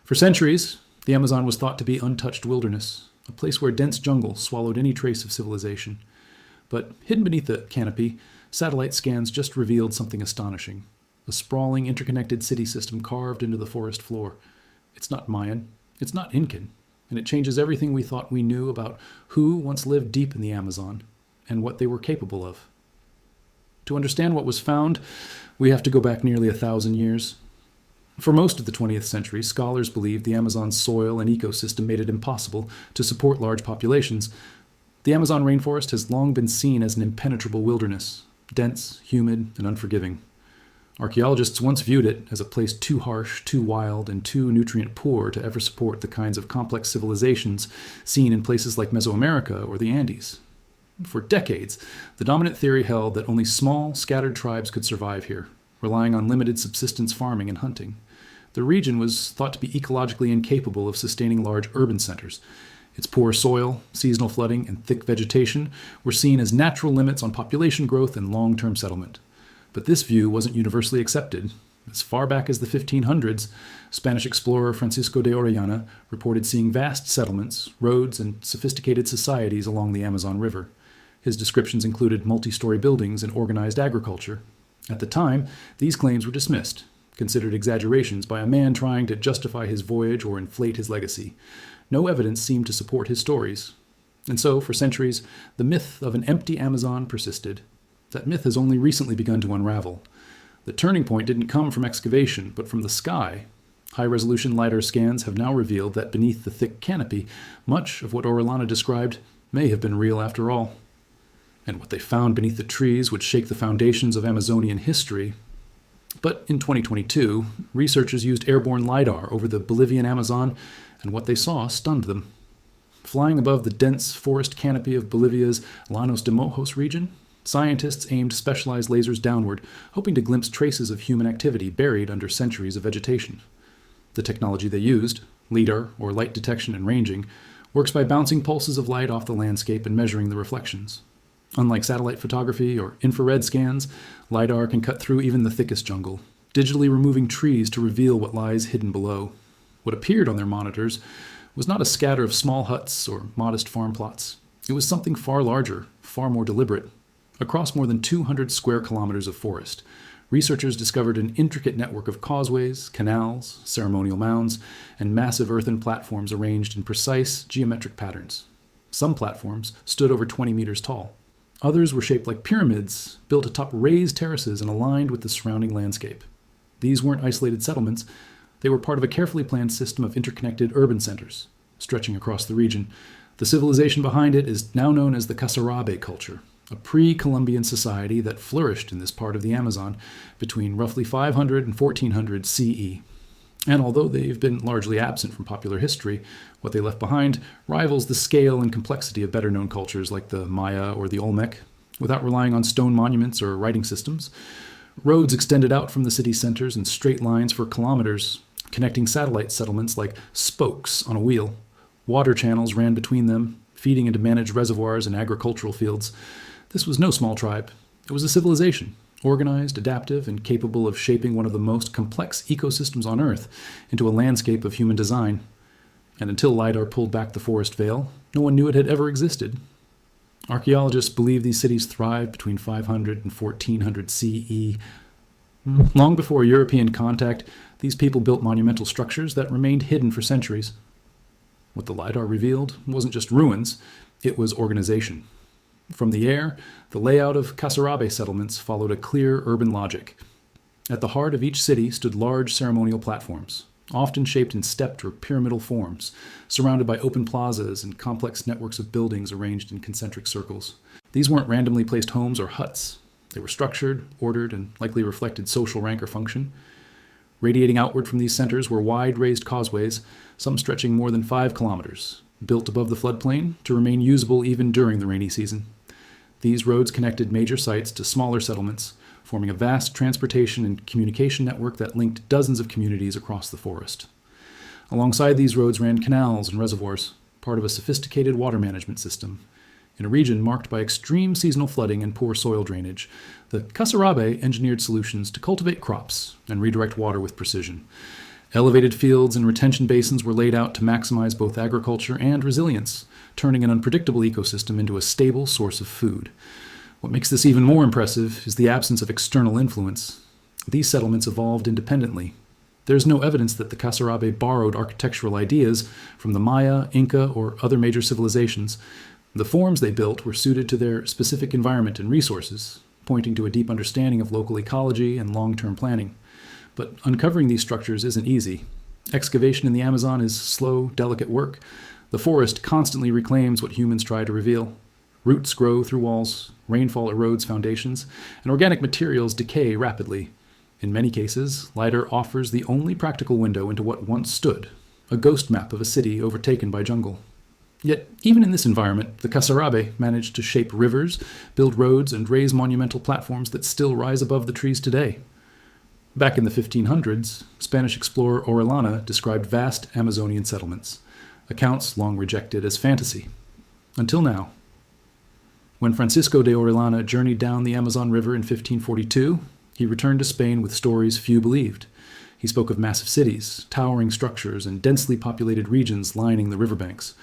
For centuries, the Amazon was thought to be untouched wilderness, a place where dense jungle swallowed any trace of civilization. But hidden beneath the canopy, satellite scans just revealed something astonishing. A sprawling, interconnected city system carved into the forest floor. It's not Mayan, it's not Incan, and it changes everything we thought we knew about who once lived deep in the Amazon and what they were capable of. To understand what was found, we have to go back nearly 1,000 years. For most of the 20th century, scholars believed the Amazon's soil and ecosystem made it impossible to support large populations. The Amazon rainforest has long been seen as an impenetrable wilderness, dense, humid, and unforgiving. Archaeologists once viewed it as a place too harsh, too wild, and too nutrient-poor to ever support the kinds of complex civilizations seen in places like Mesoamerica or the Andes. For decades, the dominant theory held that only small, scattered tribes could survive here, relying on limited subsistence farming and hunting. The region was thought to be ecologically incapable of sustaining large urban centers. Its poor soil, seasonal flooding, and thick vegetation were seen as natural limits on population growth and long-term settlement. But this view wasn't universally accepted. As far back as the 1500s, Spanish explorer Francisco de Orellana reported seeing vast settlements, roads, and sophisticated societies along the Amazon River. His descriptions included multi-story buildings and organized agriculture. At the time, these claims were dismissed, considered exaggerations by a man trying to justify his voyage or inflate his legacy. No evidence seemed to support his stories. And so, for centuries, the myth of an empty Amazon persisted. That myth has only recently begun to unravel. The turning point didn't come from excavation, but from the sky. High-resolution LiDAR scans have now revealed that beneath the thick canopy, much of what Orilana described may have been real after all. And what they found beneath the trees would shake the foundations of Amazonian history. But in 2022, researchers used airborne LiDAR over the Bolivian Amazon, and what they saw stunned them. Flying above the dense forest canopy of Bolivia's Llanos de Mojos region, scientists aimed specialized lasers downward, hoping to glimpse traces of human activity buried under centuries of vegetation. The technology they used, LiDAR, or light detection and ranging, works by bouncing pulses of light off the landscape and measuring the reflections. Unlike satellite photography or infrared scans, LiDAR can cut through even the thickest jungle, digitally removing trees to reveal what lies hidden below. What appeared on their monitors was not a scatter of small huts or modest farm plots. It was something far larger, far more deliberate. Across more than 200 square kilometers of forest, researchers discovered an intricate network of causeways, canals, ceremonial mounds, and massive earthen platforms arranged in precise geometric patterns. Some platforms stood over 20 meters tall. Others were shaped like pyramids, built atop raised terraces and aligned with the surrounding landscape. These weren't isolated settlements. They were part of a carefully planned system of interconnected urban centers, stretching across the region. The civilization behind it is now known as the Casarab Culture, a pre-Columbian society that flourished in this part of the Amazon between roughly 500 and 1400 CE. And although they've been largely absent from popular history, what they left behind rivals the scale and complexity of better-known cultures like the Maya or the Olmec. Without relying on stone monuments or writing systems, roads extended out from the city centers in straight lines for kilometers, connecting satellite settlements like spokes on a wheel. Water channels ran between them, feeding into managed reservoirs and agricultural fields. This was no small tribe. It was a civilization, organized, adaptive, and capable of shaping one of the most complex ecosystems on Earth into a landscape of human design. And until LiDAR pulled back the forest veil, no one knew it had ever existed. Archaeologists believe these cities thrived between 500 and 1400 CE. Long before European contact, these people built monumental structures that remained hidden for centuries. What the LiDAR revealed wasn't just ruins, it was organization. From the air, the layout of Casarab settlements followed a clear urban logic. At the heart of each city stood large ceremonial platforms, often shaped in stepped or pyramidal forms, surrounded by open plazas and complex networks of buildings arranged in concentric circles. These weren't randomly placed homes or huts. They were structured, ordered, and likely reflected social rank or function. Radiating outward from these centers were wide raised causeways, some stretching more than 5 kilometers, built above the floodplain to remain usable even during the rainy season. These roads connected major sites to smaller settlements, forming a vast transportation and communication network that linked dozens of communities across the forest. Alongside these roads ran canals and reservoirs, part of a sophisticated water management system. In a region marked by extreme seasonal flooding and poor soil drainage, the Casarab engineered solutions to cultivate crops and redirect water with precision. Elevated fields and retention basins were laid out to maximize both agriculture and resilience, turning an unpredictable ecosystem into a stable source of food. What makes this even more impressive is the absence of external influence. These settlements evolved independently. There's no evidence that the Casarab borrowed architectural ideas from the Maya, Inca, or other major civilizations. The forms they built were suited to their specific environment and resources, pointing to a deep understanding of local ecology and long-term planning. But uncovering these structures isn't easy. Excavation in the Amazon is slow, delicate work. The forest constantly reclaims what humans try to reveal. Roots grow through walls, rainfall erodes foundations, and organic materials decay rapidly. In many cases, lidar offers the only practical window into what once stood, a ghost map of a city overtaken by jungle. Yet, even in this environment, the Casarab managed to shape rivers, build roads, and raise monumental platforms that still rise above the trees today. Back in the 1500s, Spanish explorer Orilana described vast Amazonian settlements, accounts long rejected as fantasy. Until now. When Francisco de Orilana journeyed down the Amazon River in 1542, he returned to Spain with stories few believed. He spoke of massive cities, towering structures, and densely populated regions lining the riverbanks.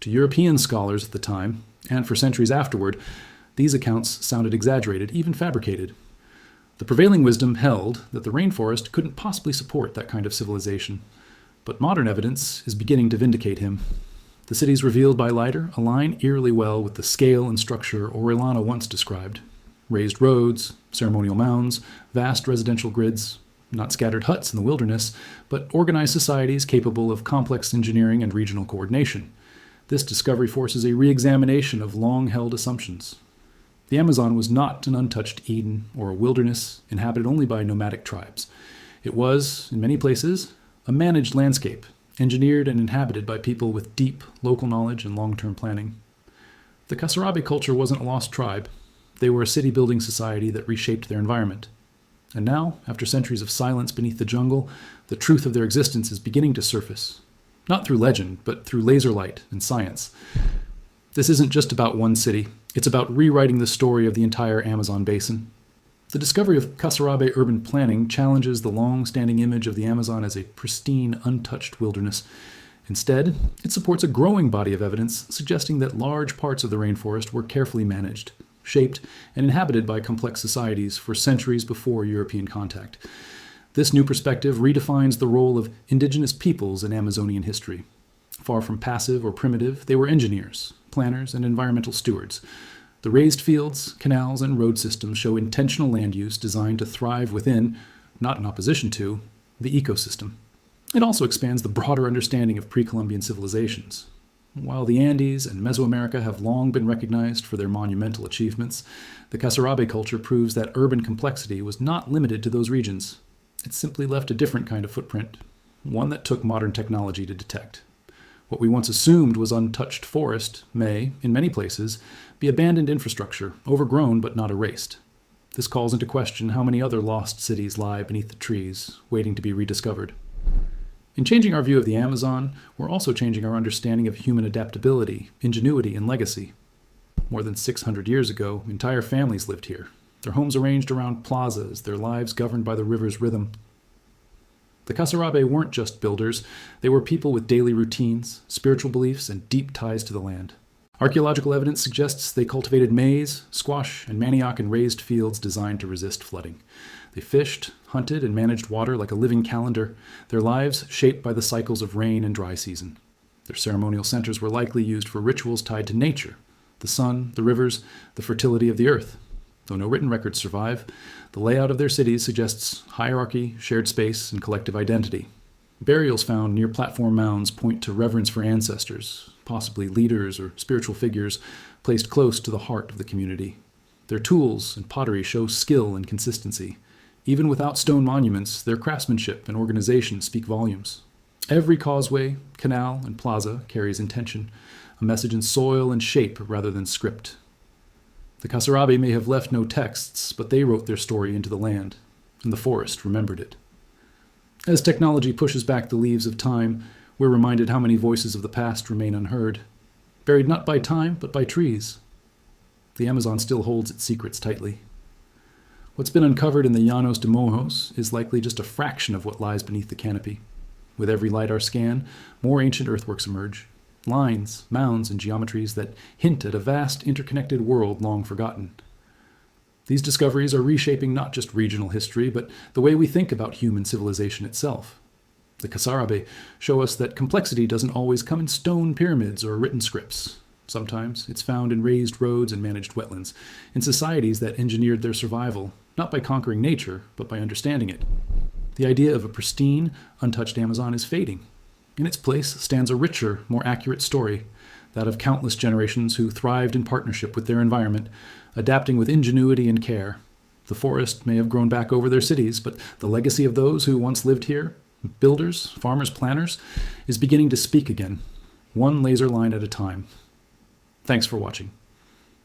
To European scholars at the time, and for centuries afterward, these accounts sounded exaggerated, even fabricated. The prevailing wisdom held that the rainforest couldn't possibly support that kind of civilization. But modern evidence is beginning to vindicate him. The cities revealed by lidar align eerily well with the scale and structure Orilana once described. Raised roads, ceremonial mounds, vast residential grids, not scattered huts in the wilderness, but organized societies capable of complex engineering and regional coordination. This discovery forces a re-examination of long-held assumptions. The Amazon was not an untouched Eden or a wilderness inhabited only by nomadic tribes. It was, in many places, a managed landscape, engineered and inhabited by people with deep local knowledge and long-term planning. The Casarab culture wasn't a lost tribe. They were a city-building society that reshaped their environment. And now, after centuries of silence beneath the jungle, the truth of their existence is beginning to surface. Not through legend, but through laser light and science. This isn't just about one city. It's about rewriting the story of the entire Amazon basin. The discovery of Casarab urban planning challenges the long-standing image of the Amazon as a pristine, untouched wilderness. Instead, it supports a growing body of evidence suggesting that large parts of the rainforest were carefully managed, shaped, and inhabited by complex societies for centuries before European contact. This new perspective redefines the role of indigenous peoples in Amazonian history. Far from passive or primitive, they were engineers, planners, and environmental stewards. The raised fields, canals, and road systems show intentional land use designed to thrive within, not in opposition to, the ecosystem. It also expands the broader understanding of pre-Columbian civilizations. While the Andes and Mesoamerica have long been recognized for their monumental achievements, the Casarab culture proves that urban complexity was not limited to those regions. It simply left a different kind of footprint, one that took modern technology to detect. What we once assumed was untouched forest may, in many places, be abandoned infrastructure, overgrown but not erased. This calls into question how many other lost cities lie beneath the trees, waiting to be rediscovered. In changing our view of the Amazon, we're also changing our understanding of human adaptability, ingenuity, and legacy. More than 600 years ago, entire families lived here, their homes arranged around plazas, their lives governed by the river's rhythm. The Casarab weren't just builders, they were people with daily routines, spiritual beliefs, and deep ties to the land. Archaeological evidence suggests they cultivated maize, squash, and manioc in raised fields designed to resist flooding. They fished, hunted, and managed water like a living calendar, their lives shaped by the cycles of rain and dry season. Their ceremonial centers were likely used for rituals tied to nature, the sun, the rivers, the fertility of the earth. Though no written records survive, the layout of their cities suggests hierarchy, shared space, and collective identity. Burials found near platform mounds point to reverence for ancestors, possibly leaders or spiritual figures placed close to the heart of the community. Their tools and pottery show skill and consistency. Even without stone monuments, their craftsmanship and organization speak volumes. Every causeway, canal, and plaza carries intention, a message in soil and shape rather than script. The Casarab may have left no texts, but they wrote their story into the land, and the forest remembered it. As technology pushes back the leaves of time, we're reminded how many voices of the past remain unheard, buried not by time, but by trees. The Amazon still holds its secrets tightly. What's been uncovered in the Llanos de Mojos is likely just a fraction of what lies beneath the canopy. With every LiDAR scan, more ancient earthworks emerge. Lines, mounds, and geometries that hint at a vast, interconnected world long forgotten. These discoveries are reshaping not just regional history, but the way we think about human civilization itself. The Casarab show us that complexity doesn't always come in stone pyramids or written scripts. Sometimes it's found in raised roads and managed wetlands, in societies that engineered their survival, not by conquering nature, but by understanding it. The idea of a pristine, untouched Amazon is fading. In its place stands a richer, more accurate story, that of countless generations who thrived in partnership with their environment, adapting with ingenuity and care. The forest may have grown back over their cities, but the legacy of those who once lived here, builders, farmers, planners, is beginning to speak again, one laser line at a time. Thanks for watching.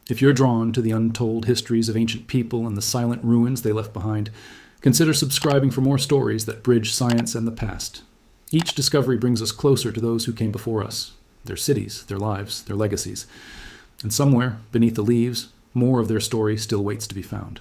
If you're drawn to the untold histories of ancient people and the silent ruins they left behind, consider subscribing for more stories that bridge science and the past. Each discovery brings us closer to those who came before us, their cities, their lives, their legacies. And somewhere, beneath the leaves, more of their story still waits to be found.